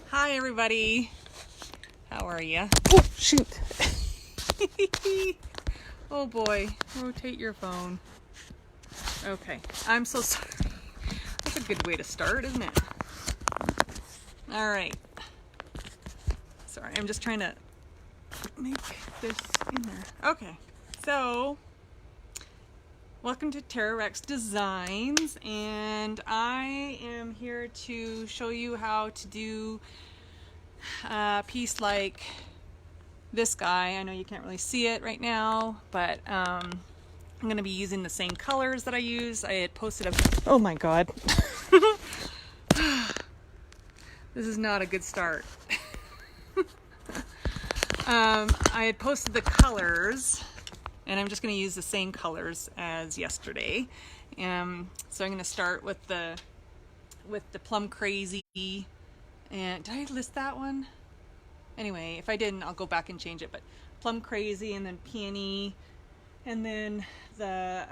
Hi everybody. How are you? Oh, shoot. Oh boy, rotate your phone. Okay, I'm so sorry. That's a good way to start, isn't it? All right. Sorry, I'm just trying to make this in there. Okay, so welcome to Terra Rex Designs, and I am here to show you how to do a piece like this guy. I know you can't really see it right now, but I'm going to be using the same colors that I use. I had posted a... Oh my god. This is not a good start. I had posted the colors, and I'm just going to use the same colors as yesterday. So I'm going to start with the Plum Crazy. And did I list that one? Anyway, if I didn't, I'll go back and change it. But Plum Crazy, and then Peony, and then the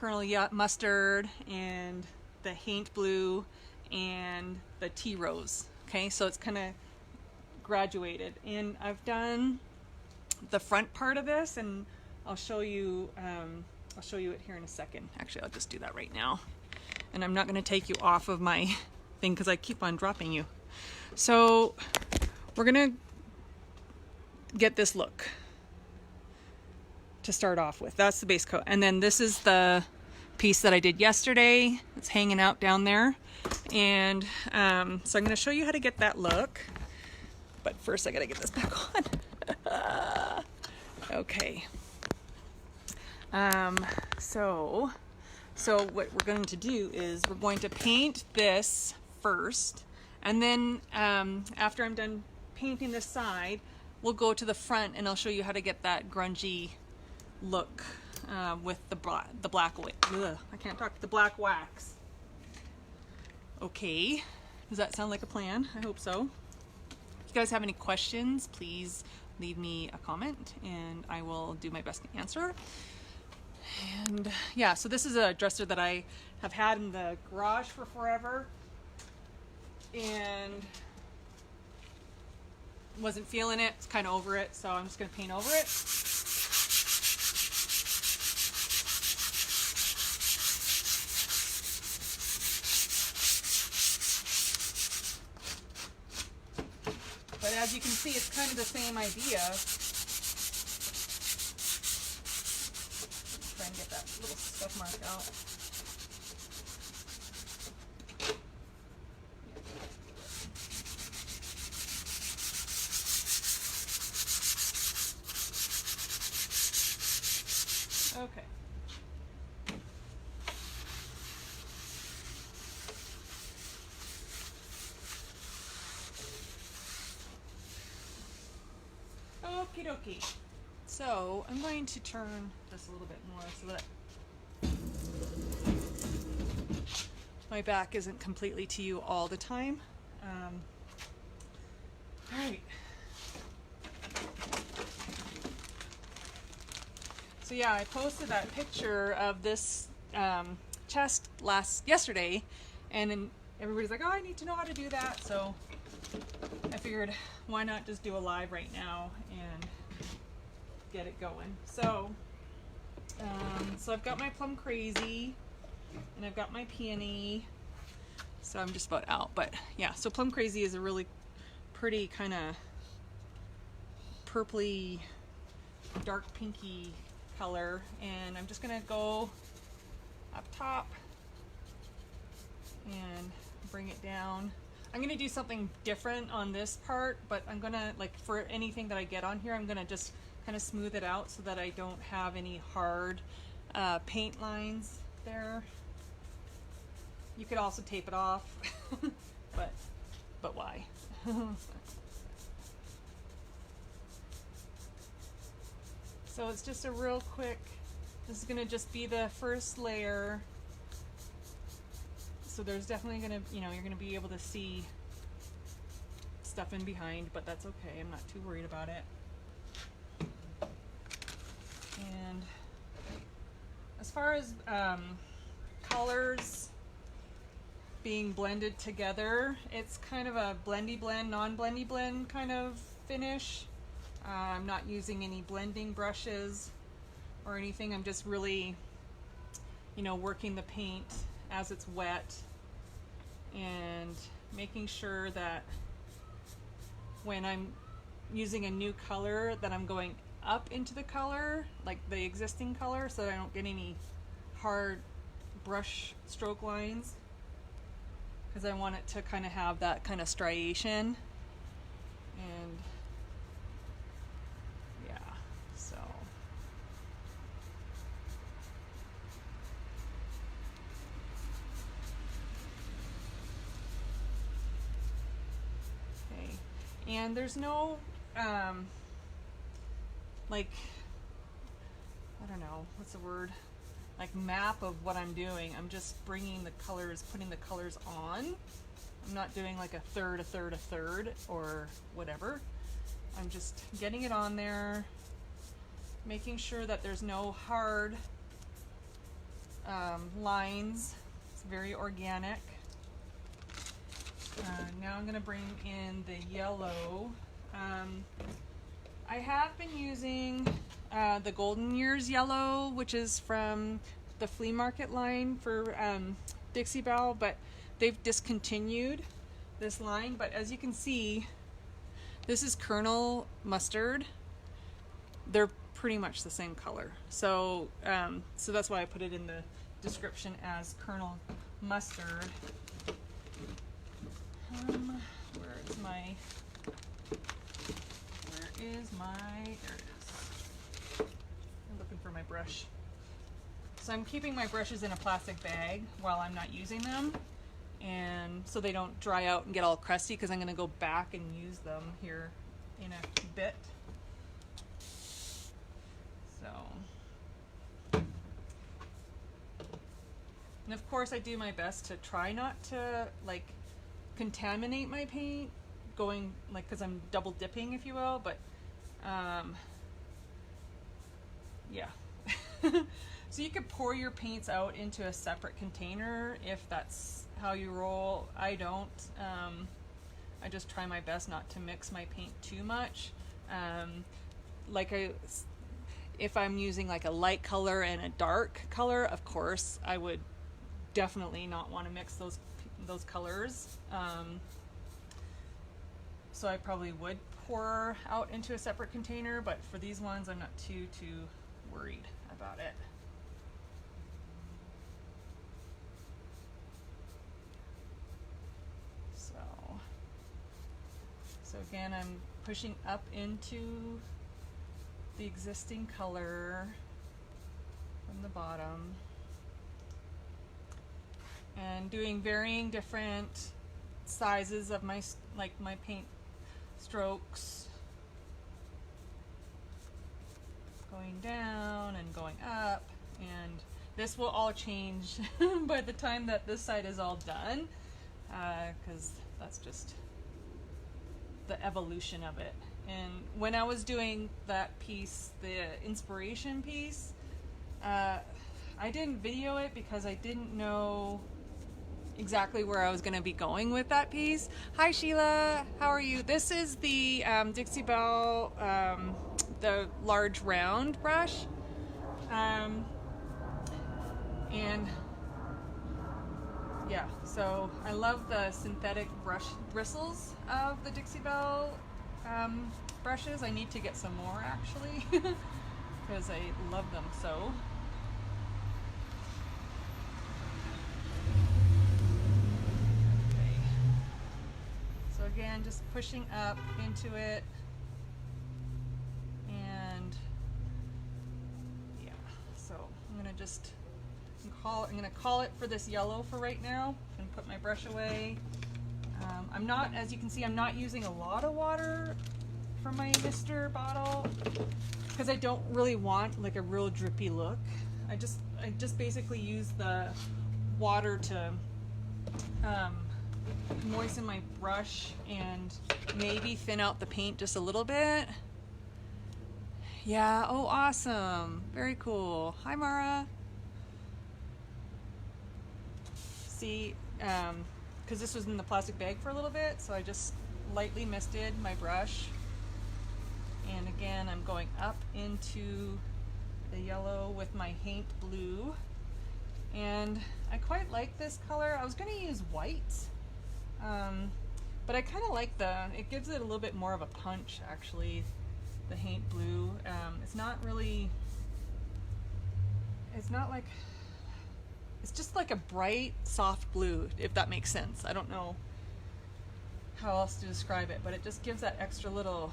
Colonel Mustard, and the Haint Blue, and the Tea Rose. Okay, so it's kind of graduated, and I've done the front part of this, and I'll show you it here in a second. Actually, I'll just do that right now, and I'm not going to take you off of my thing because I keep on dropping you. So we're gonna get this look to start off with. That's the base coat, and then this is the piece that I did yesterday. It's hanging out down there, and so I'm going to show you how to get that look. But first, I gotta get this back on. Okay. So what we're going to do is we're going to paint this first, and then after I'm done painting this side, we'll go to the front, and I'll show you how to get that grungy look with the black. I can't talk. The black wax. Okay. Does that sound like a plan? I hope so. If you guys have any questions, please leave me a comment and I will do my best to answer. And yeah, so this is a dresser that I have had in the garage for forever and wasn't feeling it. It's kind of over it, so I'm just going to paint over it. But as you can see, it's kind of the same idea. Try and get that little stuff mark out. Okay. Okie dokie. So I'm going to turn this a little bit more so that my back isn't completely to you all the time. All right. So yeah, I posted that picture of this chest yesterday, and then everybody's like, "Oh, I need to know how to do that." So I figured, why not just do a live right now and get it going. So I've got my Plum Crazy, and I've got my Peony. So I'm just about out, but yeah. So Plum Crazy is a really pretty kind of purpley, dark pinky color, and I'm just gonna go up top and bring it down. I'm gonna do something different on this part, but I'm gonna, like, for anything that I get on here, I'm gonna just kind of smooth it out so that I don't have any hard paint lines there. You could also tape it off, but why? So it's just a real quick, this is gonna just be the first layer. So there's definitely gonna, you're gonna be able to see stuff in behind, but that's okay. I'm not too worried about it. And as far as colors, being blended together. It's kind of a blendy blend, non-blendy blend kind of finish. I'm not using any blending brushes or anything. I'm just really, you know, working the paint as it's wet and making sure that when I'm using a new color that I'm going up into the color, like the existing color, so that I don't get any hard brush stroke lines, because I want it to kind of have that kind of striation. And yeah, so okay. And there's no like, I don't know, what's the word, like map of what I'm doing. I'm just bringing the colors, putting the colors on. I'm not doing like a third, a third, a third, or whatever. I'm just getting it on there, making sure that there's no hard lines. It's very organic. Now I'm going to bring in the yellow. I have been using the Golden Years yellow, which is from the flea market line for Dixie Belle, but they've discontinued this line. But as you can see, this is Colonel Mustard. They're pretty much the same color. So, so that's why I put it in the description as Colonel Mustard. Where is my, there it is. I'm looking for my brush. So I'm keeping my brushes in a plastic bag while I'm not using them, and so they don't dry out and get all crusty, because I'm going to go back and use them here in a bit. So, and of course I do my best to try not to like contaminate my paint, going like, because I'm double dipping, if you will, but yeah. So you could pour your paints out into a separate container if that's how you roll. I don't. I just try my best not to mix my paint too much. If I'm using like a light color and a dark color, of course I would definitely not want to mix those colors. So I probably would pour out into a separate container, but for these ones I'm not too worried about it. So again, I'm pushing up into the existing color from the bottom and doing varying different sizes of my paint strokes, going down and going up, and this will all change by the time that this side is all done, because that's just the evolution of it. And when I was doing that piece, the inspiration piece, I didn't video it because I didn't know exactly where I was going to be going with that piece. Hi Sheila, how are you? This is the Dixie Belle, the large round brush, and yeah, so I love the synthetic brush bristles of the Dixie Belle brushes. I need to get some more actually because I love them so. Okay. So again, just pushing up into it, and yeah, so I'm gonna call it for this yellow for right now and put my brush away. I'm not, as you can see, I'm not using a lot of water from my mister bottle because I don't really want like a real drippy look. I just basically use the water to moisten my brush and maybe thin out the paint just a little bit. Yeah, oh awesome, very cool. Hi Mara. See, because this was in the plastic bag for a little bit, so I just lightly misted my brush. And again, I'm going up into the yellow with my Paint Blue. And I quite like this color. I was going to use white, but I kind of like it gives it a little bit more of a punch, actually, the Paint Blue. It's not really, it's not like, it's just like a bright, soft blue, if that makes sense. I don't know how else to describe it, but it just gives that extra little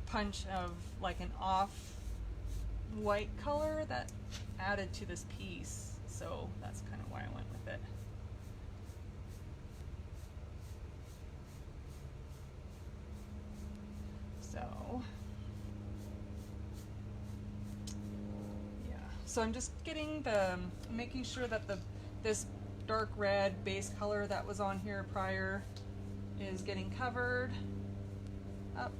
punch of like an off-white color that added to this piece. So that's kind of why I went with it. So, yeah. So I'm just getting making sure that this dark red base color that was on here prior is getting covered up,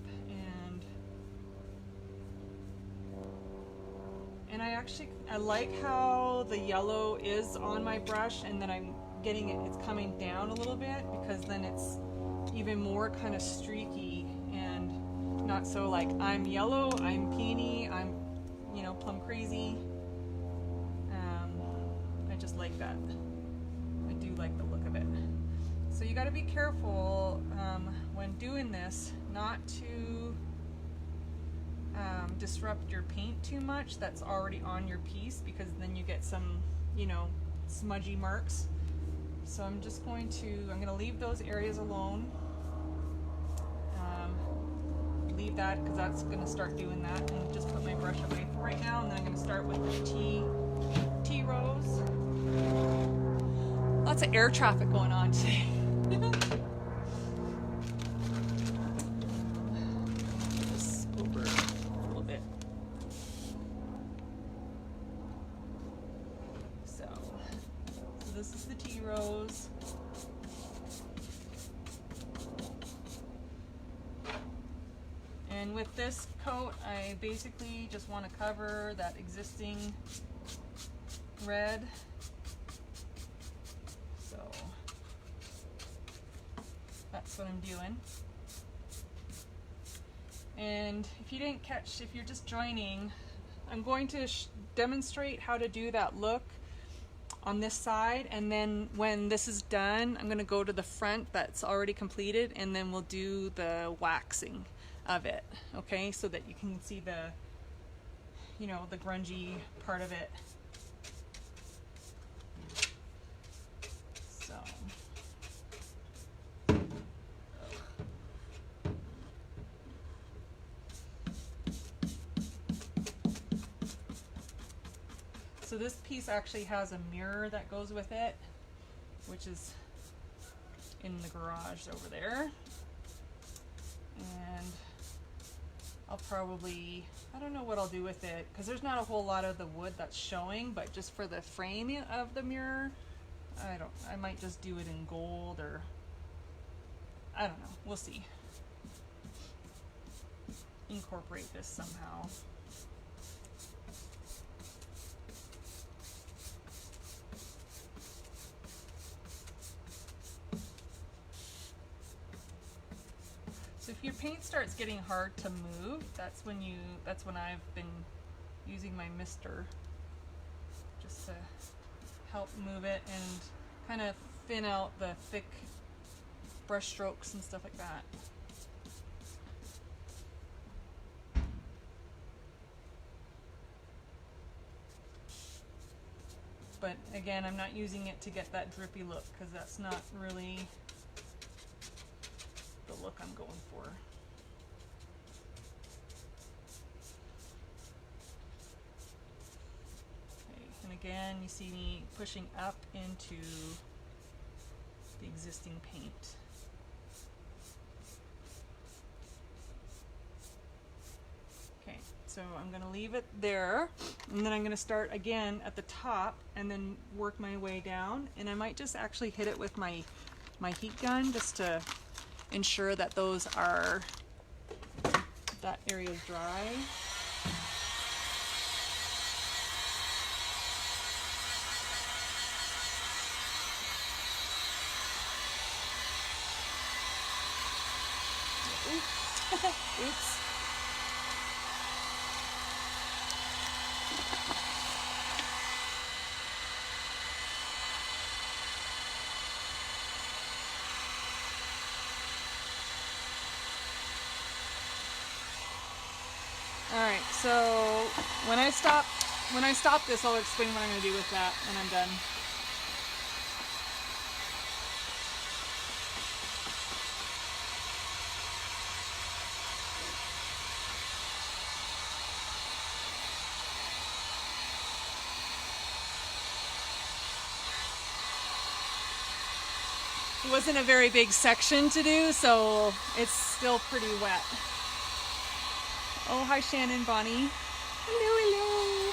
and I like how the yellow is on my brush, and then I'm getting it's coming down a little bit, because then it's even more kind of streaky and not so like I'm yellow, I'm peony, I'm, you know, plum crazy. I just like that. I do like the look of it. So you got to be careful when doing this not to disrupt your paint too much that's already on your piece, because then you get some, you know, smudgy marks. So I'm going to leave those areas alone. Leave that, because that's going to start doing that, and just put my brush away for right now. And then I'm going to start with the T rose. Lots of air traffic going on today. This over a little bit. So this is the T rose. And with this coat, I basically just want to cover that existing red. So that's what I'm doing. And if you didn't catch, if you're just joining, I'm going to demonstrate how to do that look on this side, and then when this is done, I'm going to go to the front that's already completed, and then we'll do the waxing of it, okay, so that you can see the, you know, the grungy part of it. So so this piece actually has a mirror that goes with it, which is in the garage over there. And I'll probably, I don't know what I'll do with it, because there's not a whole lot of the wood that's showing, but just for the frame of the mirror, I might just do it in gold, or I don't know, we'll see. Incorporate this somehow. So if your paint starts getting hard to move, that's when I've been using my mister just to help move it and kind of thin out the thick brush strokes and stuff like that. But again, I'm not using it to get that drippy look, because that's not really the look I'm going for. Okay, and again, you see me pushing up into the existing paint. Okay, so I'm going to leave it there, and then I'm going to start again at the top and then work my way down, and I might just actually hit it with my heat gun just to ensure that that area is dry. Oops. Oops. Alright, so when I stop this, I'll explain what I'm going to do with that when I'm done. It wasn't a very big section to do, so it's still pretty wet. Oh, hi Shannon, Bonnie. Hello, hello.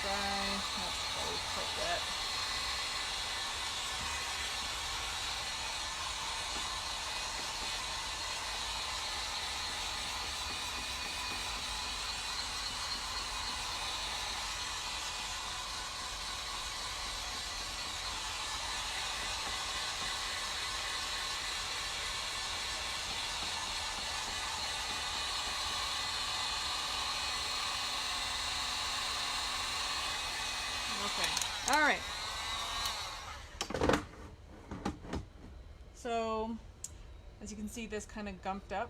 Dry. That's probably quite wet. Okay. All right. So, as you can see, this kind of gumped up.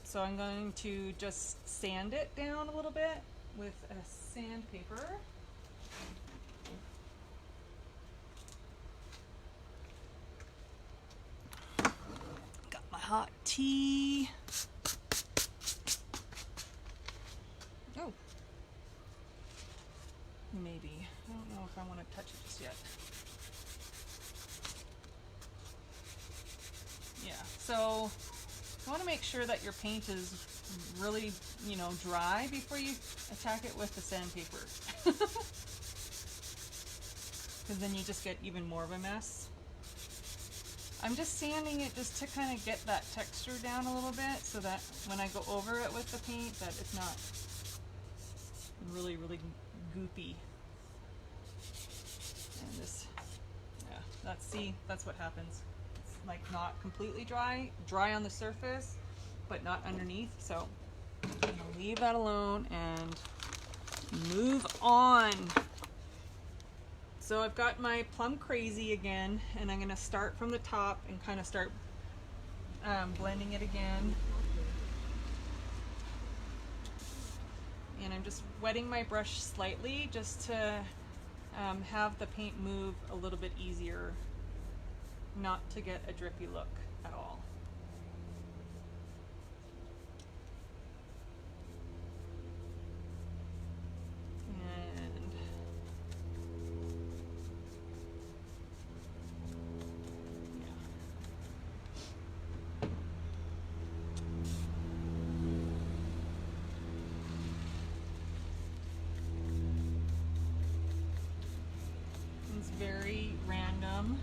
So I'm going to just sand it down a little bit with a sandpaper. Got my hot tea. Oh. Maybe. I don't know if I want to touch it just yet. Yeah, so you want to make sure that your paint is really, dry before you attack it with the sandpaper. Because then you just get even more of a mess. I'm just sanding it just to kind of get that texture down a little bit so that when I go over it with the paint that it's not really, really goopy. And this, yeah, that's what happens. It's like not completely dry on the surface, but not underneath. So I'm gonna leave that alone and move on. So I've got my Plum Crazy again, and I'm gonna start from the top and kind of start blending it again. And I'm just wetting my brush slightly just to have the paint move a little bit easier, not to get a drippy look at all. And it's very random.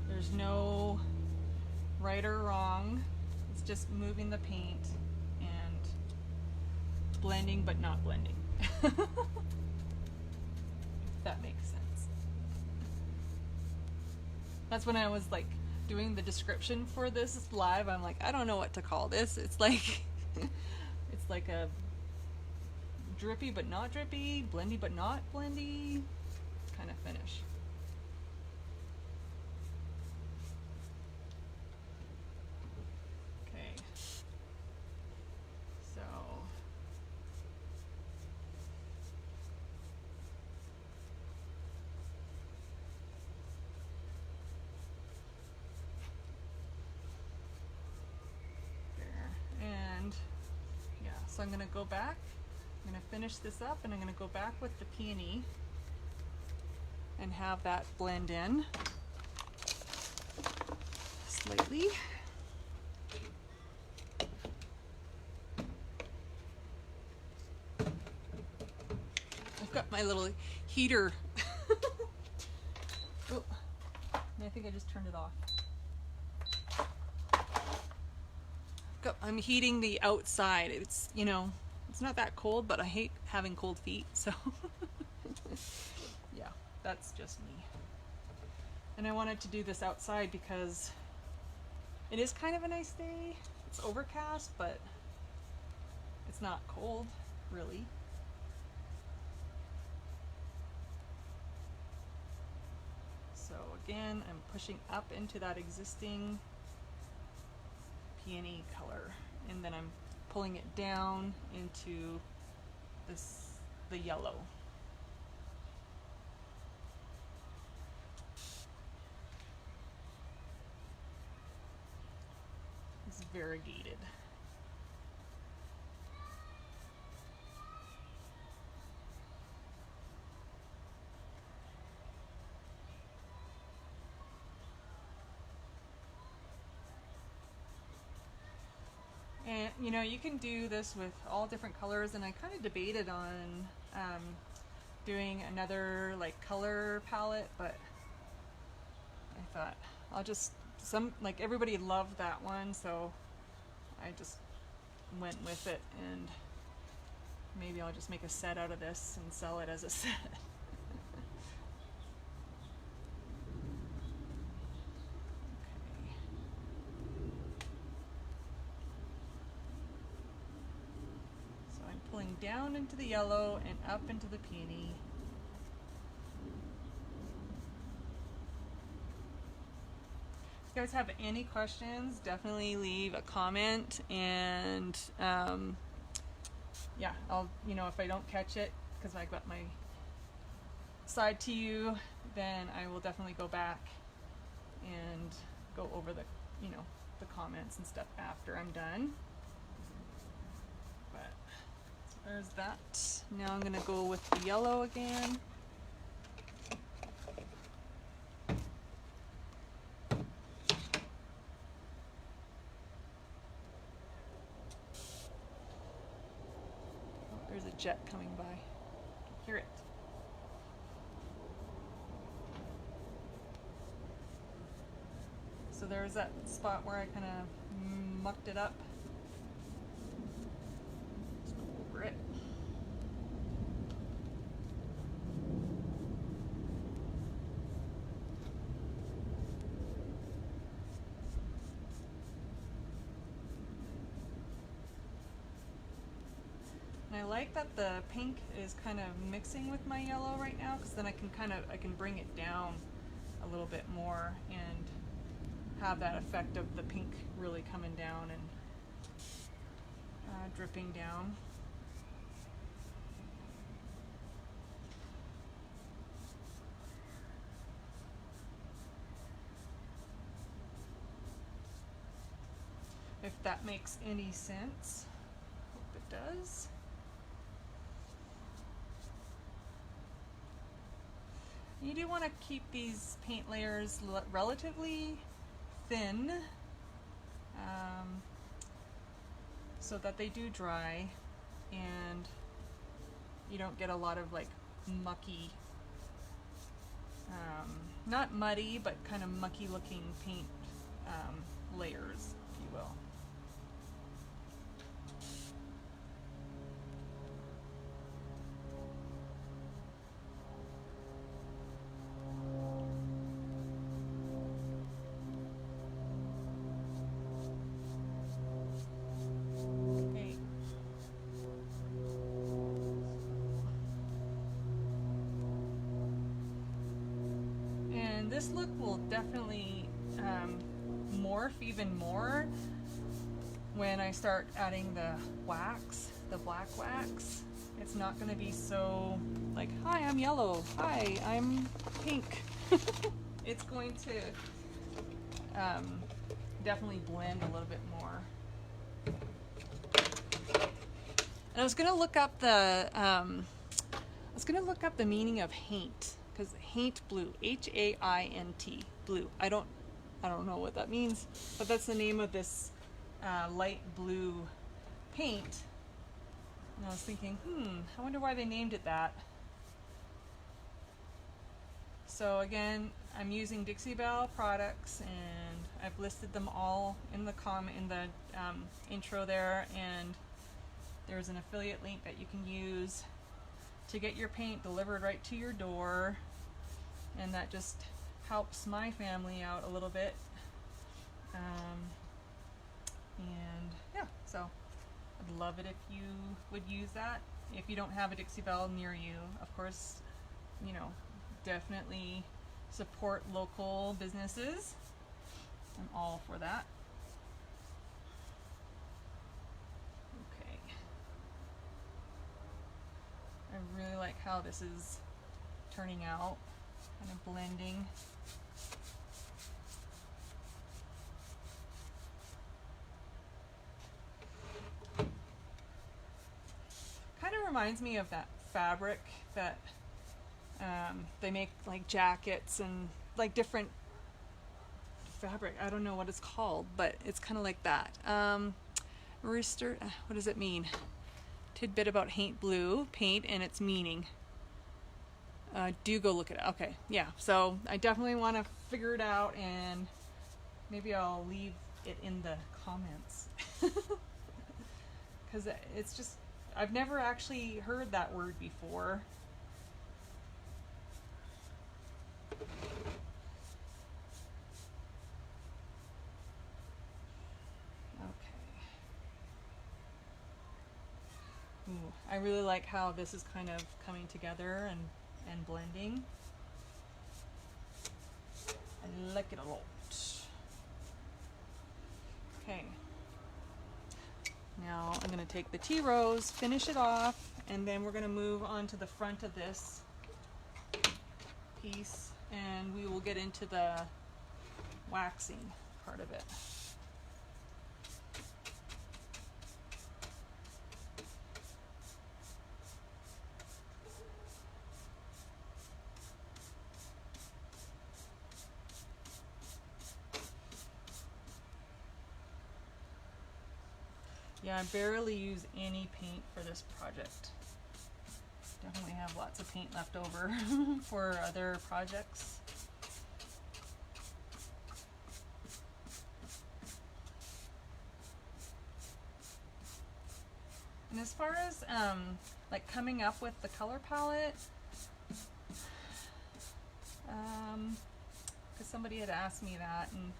There's no right or wrong. It's just moving the paint and blending but not blending. If that makes sense. That's when I was like doing the description for this live. I'm like, I don't know what to call this. It's like it's like a drippy but not drippy, blendy but not blendy kind of finish. Okay. So and yeah, so I'm going to go back, I'm going to finish this up, and I'm going to go back with the peony and have that blend in slightly. I've got my little heater. Oh, I think I just turned it off. Got I'm heating the outside. It's, you know, it's not that cold, but I hate having cold feet, so yeah, that's just me. And I wanted to do this outside because it is kind of a nice day. It's overcast, but it's not cold, really. So again, I'm pushing up into that existing peony color, and then I'm pulling it down into the yellow. It's variegated. And you know, you can do this with all different colors, and I kind of debated on doing another like color palette, but I thought I'll just, like everybody loved that one, so I just went with it, and maybe I'll just make a set out of this and sell it as a set. Pulling down into the yellow and up into the peony. If you guys have any questions, definitely leave a comment, and yeah, I'll, you know, if I don't catch it because I got my side to you, then I will definitely go back and go over the, you know, the comments and stuff after I'm done. There's that. Now I'm going to go with the yellow again. Oh, there's a jet coming by. I can hear it. So there's that spot where I kind of mucked it up. It. And I like that the pink is kind of mixing with my yellow right now, because then I can bring it down a little bit more and have that effect of the pink really coming down and dripping down. If that makes any sense. Hope it does. You do want to keep these paint layers relatively thin, so that they do dry and you don't get a lot of like mucky, not muddy, but kind of mucky looking paint layers, if you will. This look will definitely morph even more when I start adding the wax, the black wax. It's not going to be so like, hi, I'm yellow, hi, I'm pink. It's going to definitely blend a little bit more. And I was going to look up the meaning of haint. Because haint blue, H-A-I-N-T, blue. I don't know what that means, but that's the name of this light blue paint. And I was thinking, I wonder why they named it that. So again, I'm using Dixie Belle products, and I've listed them all in the intro there, and there's an affiliate link that you can use to get your paint delivered right to your door, and that just helps my family out a little bit. And yeah, so I'd love it if you would use that. If you don't have a Dixie Belle near you, of course, you know, definitely support local businesses. I'm all for that. Okay. I really like how this is turning out, kind of blending. Kind of reminds me of that fabric that they make like jackets and like different fabric. I don't know what it's called, but it's kind of like that. Rooster, what does it mean? Tidbit about paint blue paint and its meaning. Do go look at it. Okay, yeah. So I definitely want to figure it out, and maybe I'll leave it in the comments because it's just, I've never actually heard that word before. Ooh, I really like how this is kind of coming together and blending. I like it a lot. Okay. Now I'm going to take the tea rose, finish it off, and then we're going to move on to the front of this piece, and we will get into the waxing part of it. Yeah, I barely use any paint for this project. Definitely have lots of paint left over for other projects. And as far as like coming up with the color palette, because somebody had asked me that, and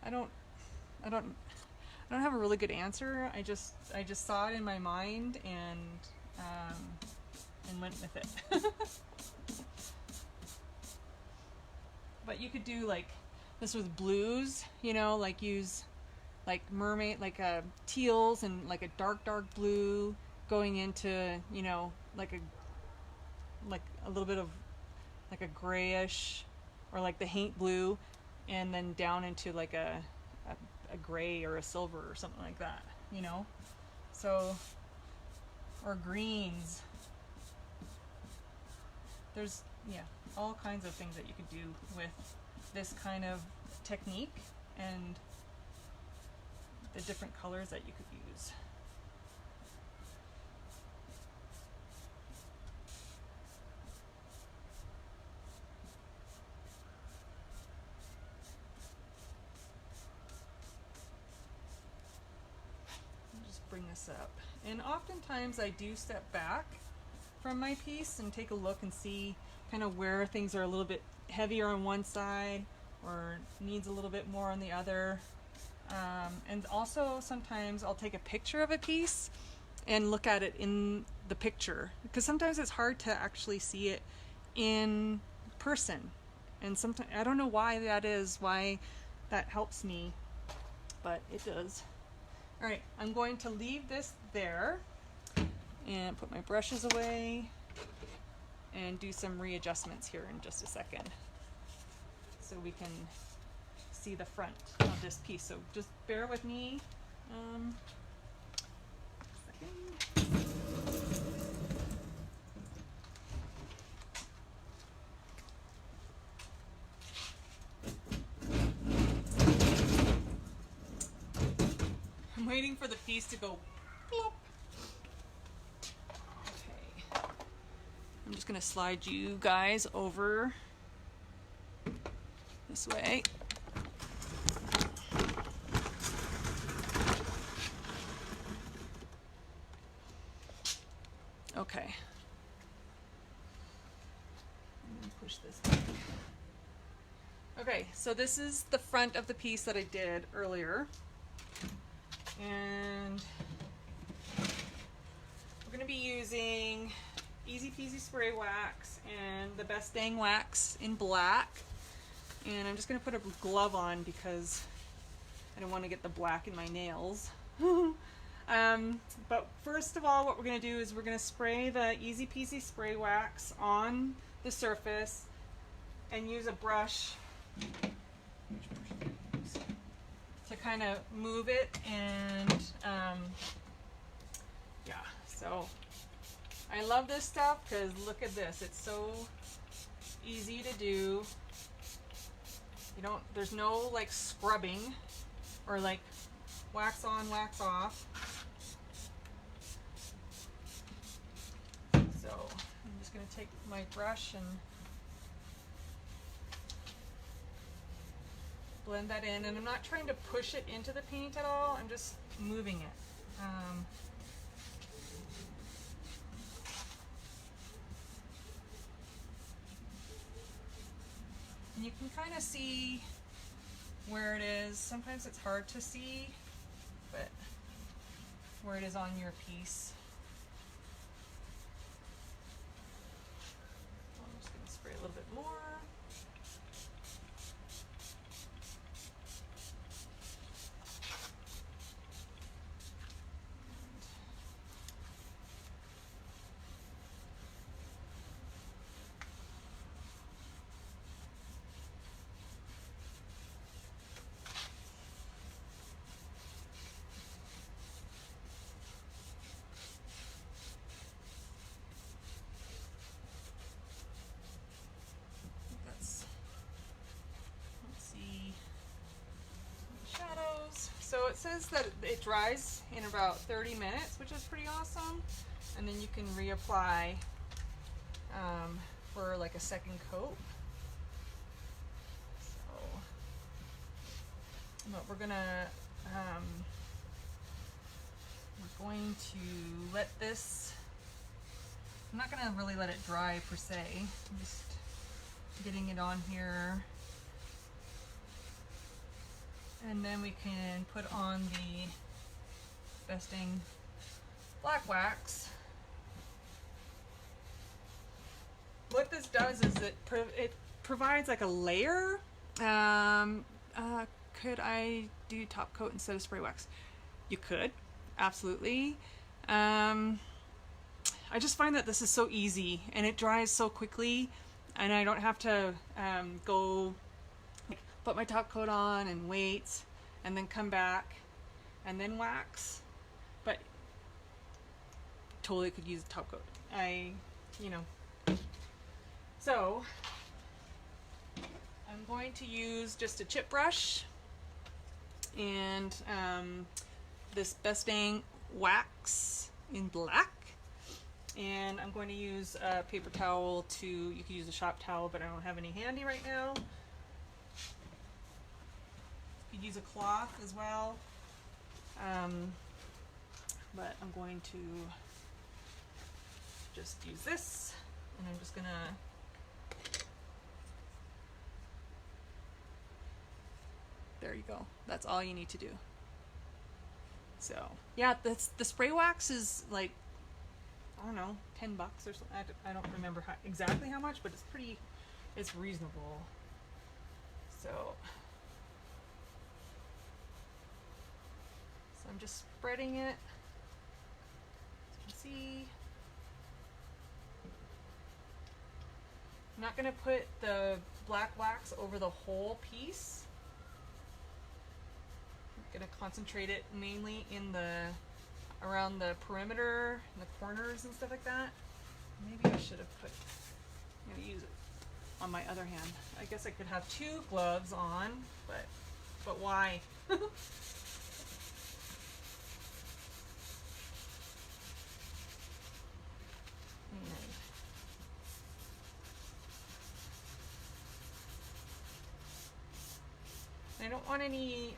I don't have a really good answer. I just saw it in my mind and went with it. But you could do like this with blues, you know, like use like mermaid, like teals and like a dark blue going into, you know, like a little bit of like a grayish, or like the haint blue, and then down into like a gray or a silver or something like that, you know. So, or greens. There's, yeah, all kinds of things that you could do with this kind of technique and the different colors that you could use. Bring this up, and oftentimes I do step back from my piece and take a look and see kind of where things are a little bit heavier on one side or needs a little bit more on the other, and also sometimes I'll take a picture of a piece and look at it in the picture, because sometimes it's hard to actually see it in person, and sometimes I don't know why that is, why that helps me, but it does. All right, I'm going to leave this there and put my brushes away and do some readjustments here in just a second so we can see the front of this piece. So just bear with me. I'm waiting for the piece to go plop. Okay. I'm just gonna slide you guys over this way. Okay. Let me push this back. Okay, so this is the front of the piece that I did earlier. And we're going to be using Easy Peasy Spray Wax and the Best Dang Wax in black. And I'm just going to put a glove on because I don't want to get the black in my nails. But first of all, what we're going to do is we're going to spray the Easy Peasy Spray Wax on the surface and use a brush to kind of move it. And yeah, so I love this stuff because look at this, it's so easy to do. There's no like scrubbing or like wax on, wax off. So I'm just going to take my brush and blend that in, and I'm not trying to push it into the paint at all, I'm just moving it. And you can kind of see where it is. Sometimes it's hard to see, but where it is on your piece. I'm just going to spray a little bit more. So it says that it dries in about 30 minutes, which is pretty awesome. And then you can reapply for like a second coat. So, but we're going to let this, I'm not going to really let it dry per se. I'm just getting it on here. And then we can put on the Best Dang black wax. What this does is it provides like a layer. Could I do top coat instead of spray wax? You could, absolutely. I just find that this is so easy and it dries so quickly, and I don't have to go put my top coat on and wait and then come back and then wax. But totally could use a top coat. So I'm going to use just a chip brush and this Best Dang wax in black, and I'm going to use a paper towel you could use a shop towel, but I don't have any handy right now. You could use a cloth as well, but I'm going to just use this, and I'm just gonna there you go. That's all you need to do. So yeah, the spray wax is like, I don't know, $10 or something. I don't remember exactly how much, but it's reasonable. So I'm just spreading it, as you can see. I'm not going to put the black wax over the whole piece. I'm going to concentrate it mainly around the perimeter and the corners and stuff like that. Maybe I should have I'm going to use it on my other hand. I guess I could have two gloves on, but why? I don't want any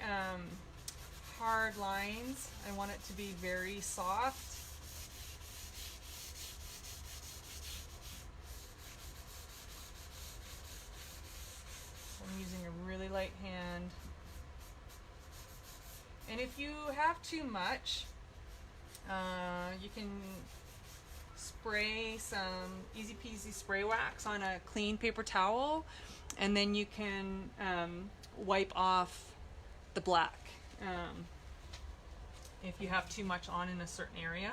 hard lines. I want it to be very soft. using a really light hand. And if you have too much, you can spray some easy peasy spray wax on a clean paper towel, and then you can wipe off the black if you have too much on in a certain area.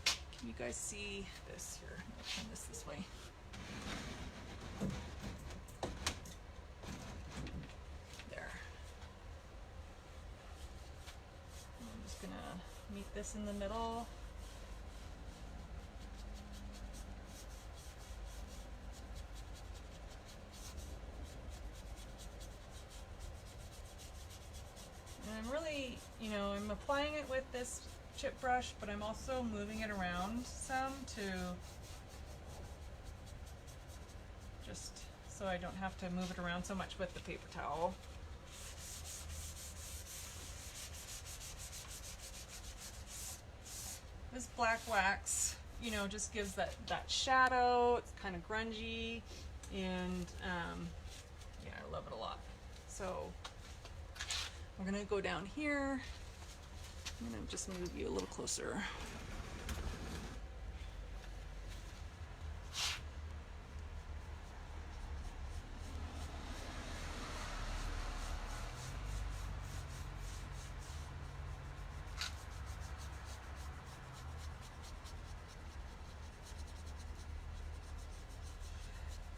Can you guys see this here? I'll turn this way. There. I'm just gonna meet this in the middle. And I'm really, I'm applying it with this chip brush, but I'm also moving it around some to just so I don't have to move it around so much with the paper towel. This black wax, just gives that shadow. It's kind of grungy, and yeah, I love it a lot. So we're gonna go down here. I'm gonna just move you a little closer.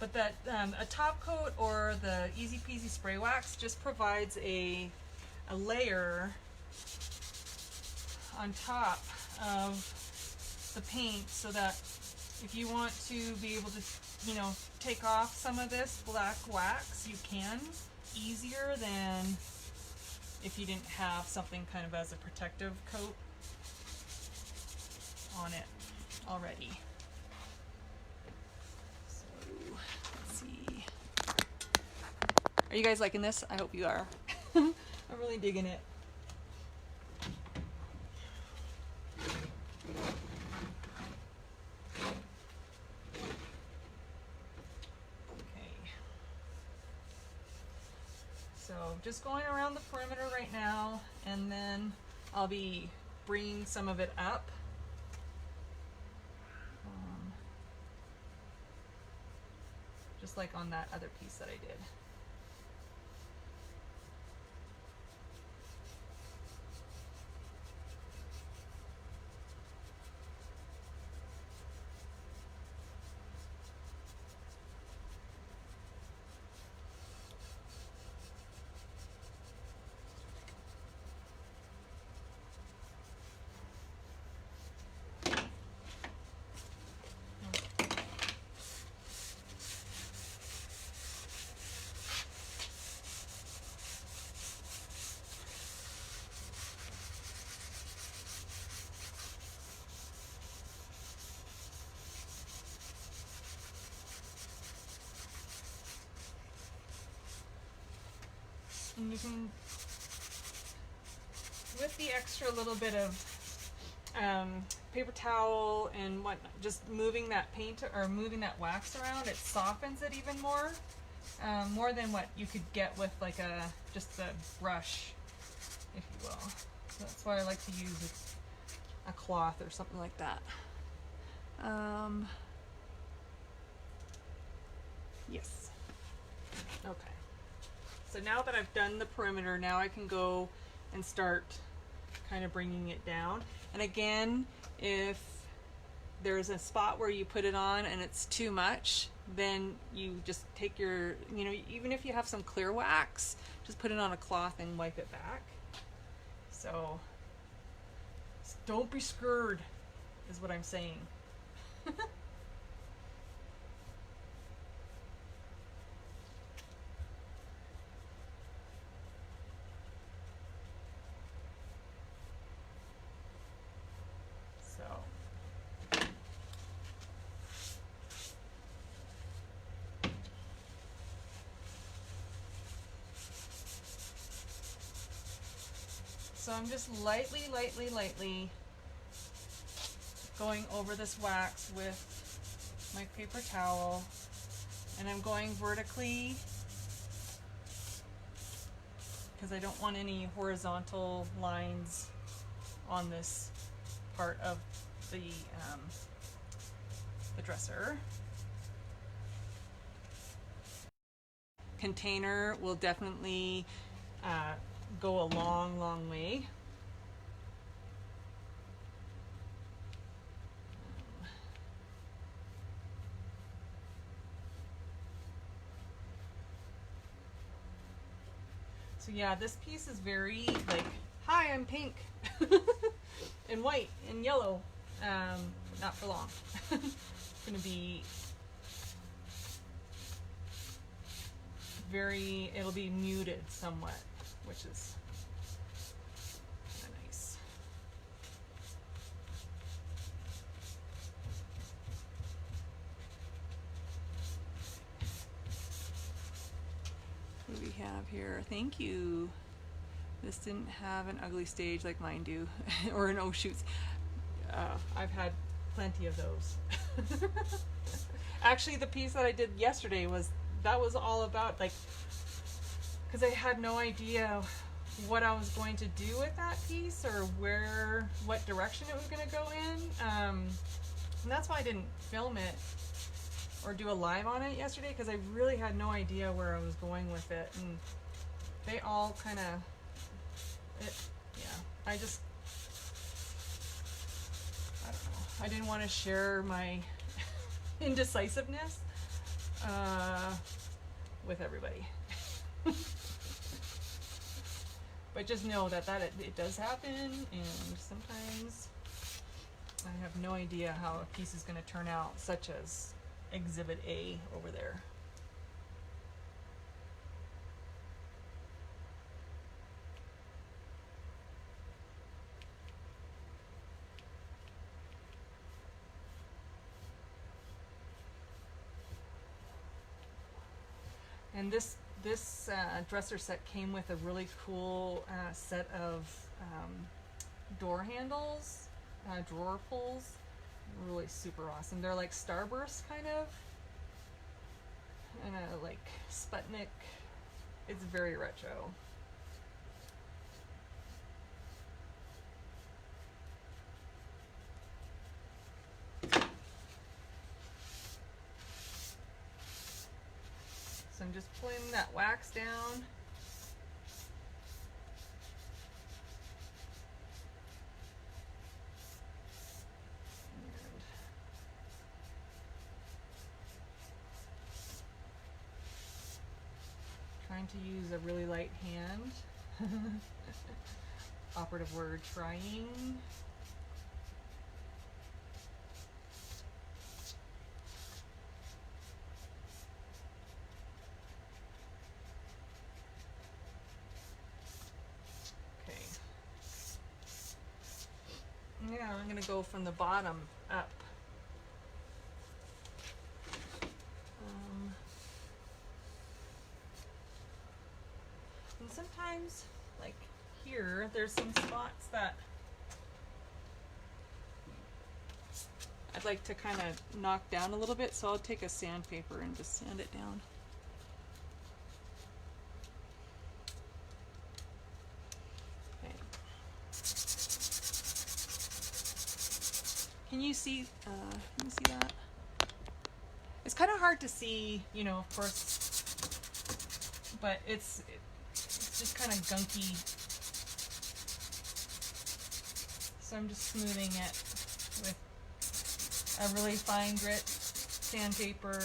But that a top coat or the easy peasy spray wax just provides a layer on top of the paint, so that if you want to be able to, take off some of this black wax, you can easier than if you didn't have something kind of as a protective coat on it already. Let's see. Are you guys liking this? I hope you are. I'm really digging it. Okay. So just going around the perimeter right now, and then I'll be bringing some of it up. Just like on that other piece that I did. And you can, with the extra little bit of paper towel and whatnot, just moving that paint or moving that wax around, it softens it even more, more than what you could get with like just a brush, if you will. So that's why I like to use a cloth or something like that. Yes. Okay. So now that I've done the perimeter, now I can go and start kind of bringing it down. And again, if there's a spot where you put it on and it's too much, then you just take your, even if you have some clear wax, just put it on a cloth and wipe it back. So don't be scared, is what I'm saying. So I'm just lightly going over this wax with my paper towel, and I'm going vertically because I don't want any horizontal lines on this part of the dresser. Container will definitely go a long way. So yeah, this piece is very like, hi, I'm pink and white and yellow. Not for long. It's gonna be it'll be muted somewhat, which is kind of nice. What do we have here? Thank you. This didn't have an ugly stage like mine do, or an oh shoots. I've had plenty of those. Actually, the piece that I did yesterday was all about, like, because I had no idea what I was going to do with that piece or what direction it was going to go in. And that's why I didn't film it or do a live on it yesterday, because I really had no idea where I was going with it. And they all kind of, yeah, I don't know. I didn't want to share my indecisiveness with everybody. But just know that it does happen, and sometimes I have no idea how a piece is going to turn out, such as Exhibit A over there. And this dresser set came with a really cool set of door handles, drawer pulls. Really super awesome. They're like Starburst kind of, and like Sputnik. It's very retro. So I'm just pulling that wax down. And trying to use a really light hand. Operative word, trying. Yeah, I'm going to go from the bottom up. And sometimes, like here, there's some spots that I'd like to kind of knock down a little bit, so I'll take a sandpaper and just sand it down. Can you see that? It's kind of hard to see, you know, of course, but it's just kind of gunky. So I'm just smoothing it with a really fine grit sandpaper.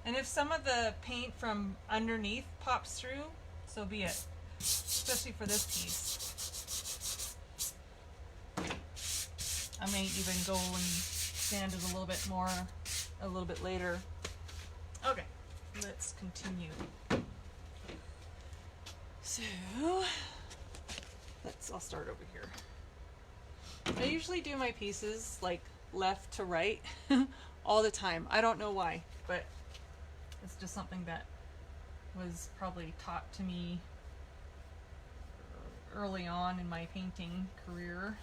And if some of the paint from underneath pops through, so be it. Especially for this piece. I may even go and sand it a little bit more a little bit later. Okay. let's continue. So I'll start over here. I usually do my pieces like left to right all the time. I don't know why, but it's just something that was probably taught to me early on in my painting career.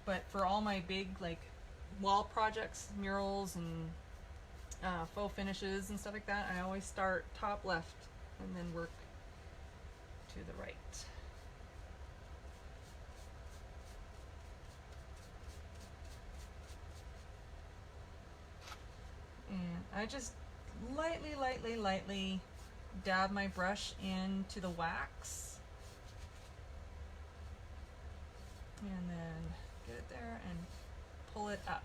But for all my big like wall projects, murals and faux finishes and stuff like that, I always start top left and then work to the right. And I just lightly dab my brush into the wax. And then get it there and pull it up.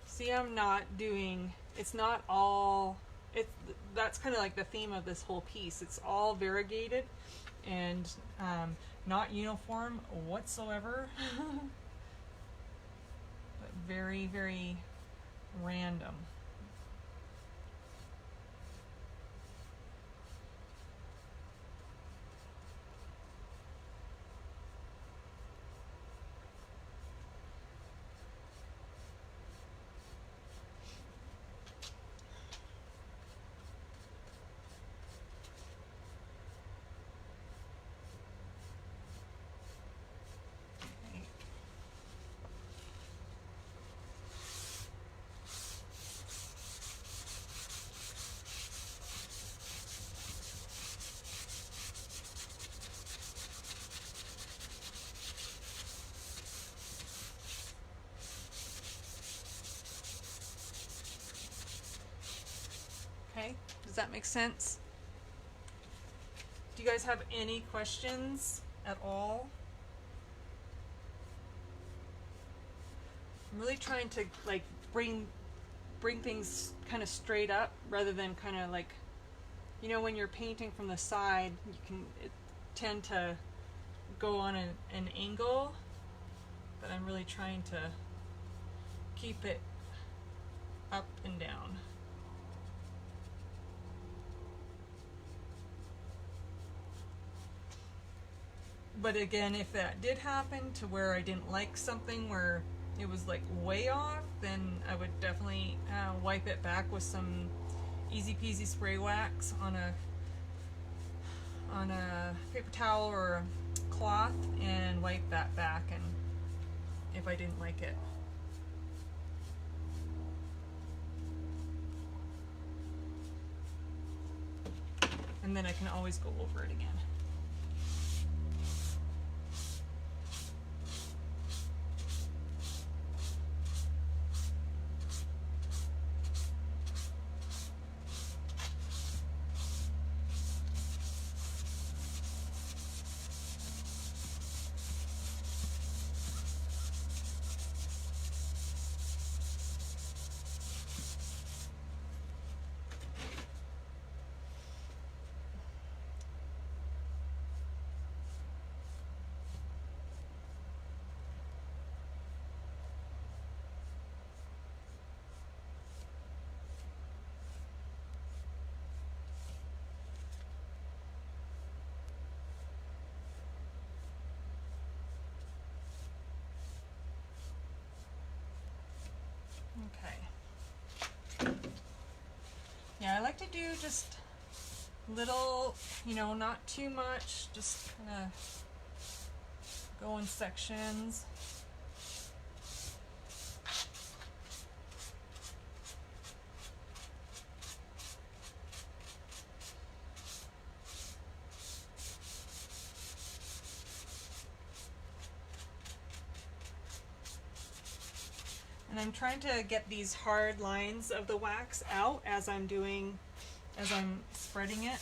See, I'm not doing, it's not all, that's kind of like the theme of this whole piece. It's all variegated and not uniform whatsoever, but very, very random. Okay, does that make sense? Do you guys have any questions at all? I'm really trying to like bring things kind of straight up rather than kind of like, you know, when you're painting from the side, you can tend to go on an angle, but I'm really trying to keep it up and down. But again, if that did happen to where I didn't like something where it was like way off, then I would definitely wipe it back with some easy peasy spray wax on a paper towel or a cloth and wipe that back, and if I didn't like it. And then I can always go over it again. Okay. Yeah, I like to do just little, you know, not too much, just kind of go in sections. And I'm trying to get these hard lines of the wax out as I'm spreading it.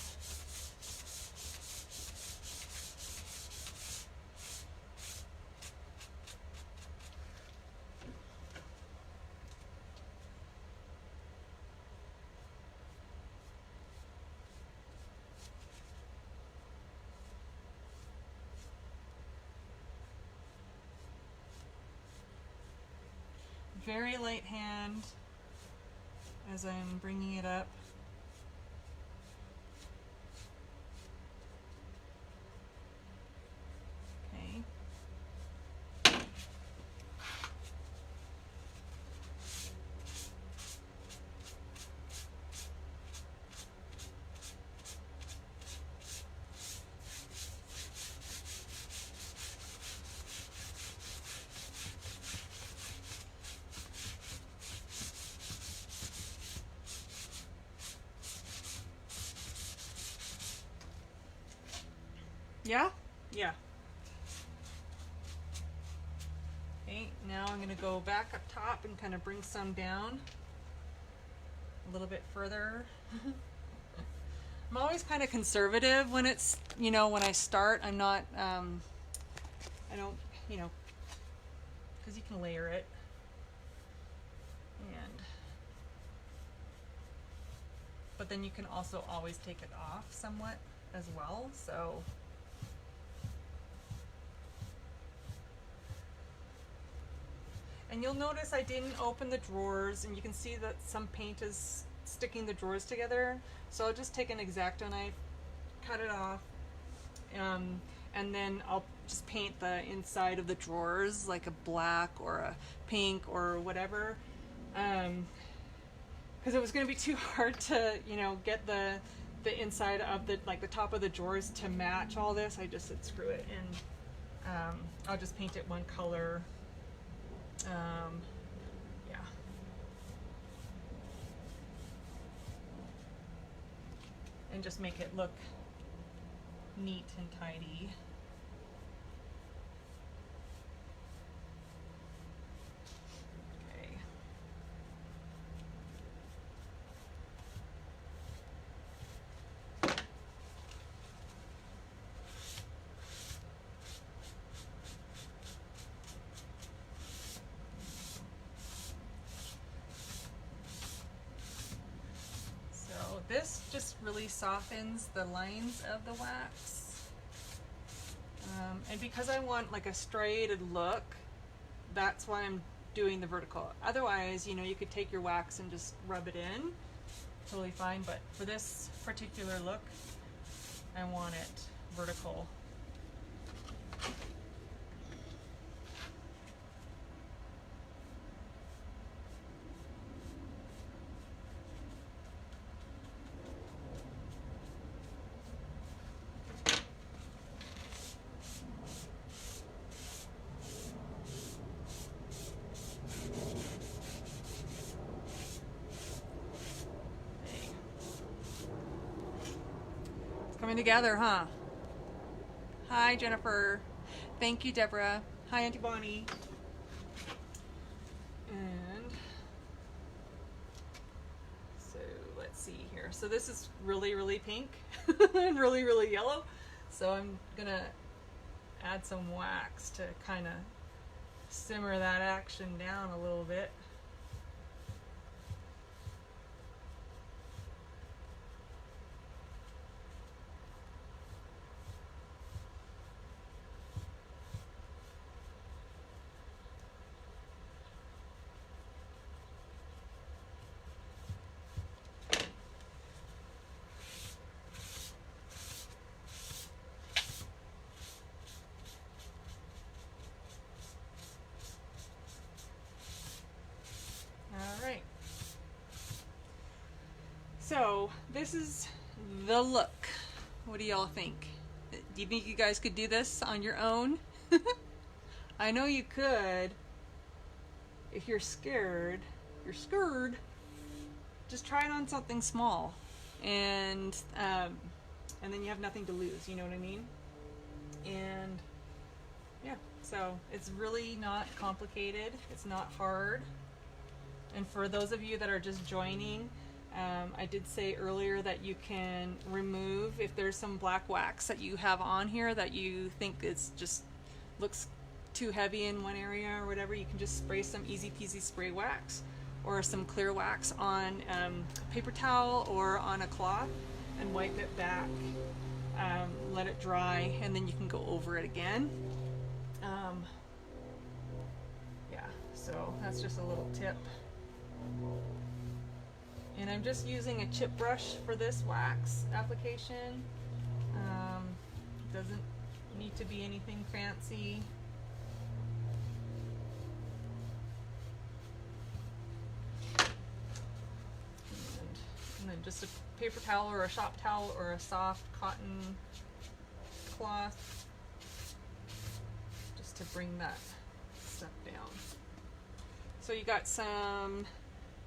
Very light hand as I'm bringing it up. Okay. Yeah? Yeah. Okay, now I'm gonna go back up top and kind of bring some down a little bit further. I'm always kind of conservative when it's, you know, when I start. I'm not, I don't, you know, because you can layer it. But then you can also always take it off somewhat as well, so. And you'll notice I didn't open the drawers, and you can see that some paint is sticking the drawers together. So I'll just take an X-Acto knife, cut it off, and then I'll just paint the inside of the drawers like a black or a pink or whatever. Because it was going to be too hard to, you know, get the inside of the, like the top of the drawers to match all this. I just said screw it, and I'll just paint it one color. Yeah. And just make it look neat and tidy. Okay. This just really softens the lines of the wax. And because I want like a striated look, that's why I'm doing the vertical. Otherwise, you know, you could take your wax and just rub it in, totally fine. But for this particular look, I want it vertical. Coming together, huh? Hi, Jennifer. Thank you, Deborah. Hi, Auntie Bonnie. And so let's see here. So this is really, really pink and really, really yellow. So I'm gonna add some wax to kind of simmer that action down a little bit. Alright, so this is the look. What do y'all think? Do you think you guys could do this on your own? I know you could. If you're scared, just try it on something small, and then you have nothing to lose, you know what I mean? And yeah, so it's really not complicated, it's not hard. And for those of you that are just joining, I did say earlier that you can remove if there's some black wax that you have on here that you think it's just looks too heavy in one area or whatever. You can just spray some easy peasy spray wax or some clear wax on a paper towel or on a cloth and wipe it back, let it dry, and then you can go over it again. Yeah, so that's just a little tip. And I'm just using a chip brush for this wax application. Doesn't need to be anything fancy. And then just a paper towel or a shop towel or a soft cotton cloth just to bring that stuff down. So you got some,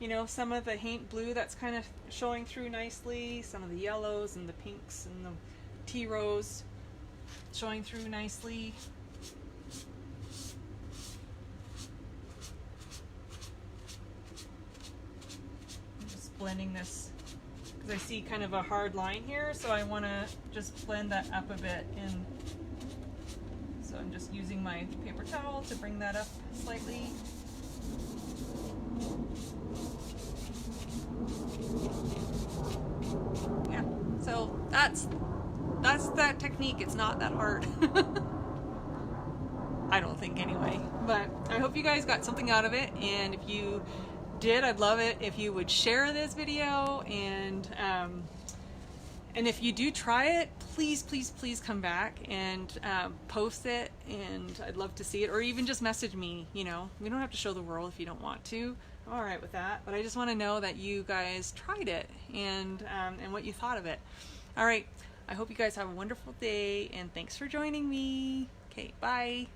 you know, some of the haint blue that's kind of showing through nicely, some of the yellows and the pinks and the tea rose showing through nicely. I'm just blending this because I see kind of a hard line here, so I want to just blend that up a bit. And so I'm just using my paper towel to bring that up slightly. Yeah, so that's that technique. It's not that hard. I don't think anyway, but I hope you guys got something out of it, and if you did, I'd love it if you would share this video, and if you do try it, please come back and post it, and I'd love to see it, or even just message me. You know, we don't have to show the world if you don't want to. I'm all right with that, but I just want to know that you guys tried it and what you thought of it. All right, I hope you guys have a wonderful day, and thanks for joining me. Okay, bye.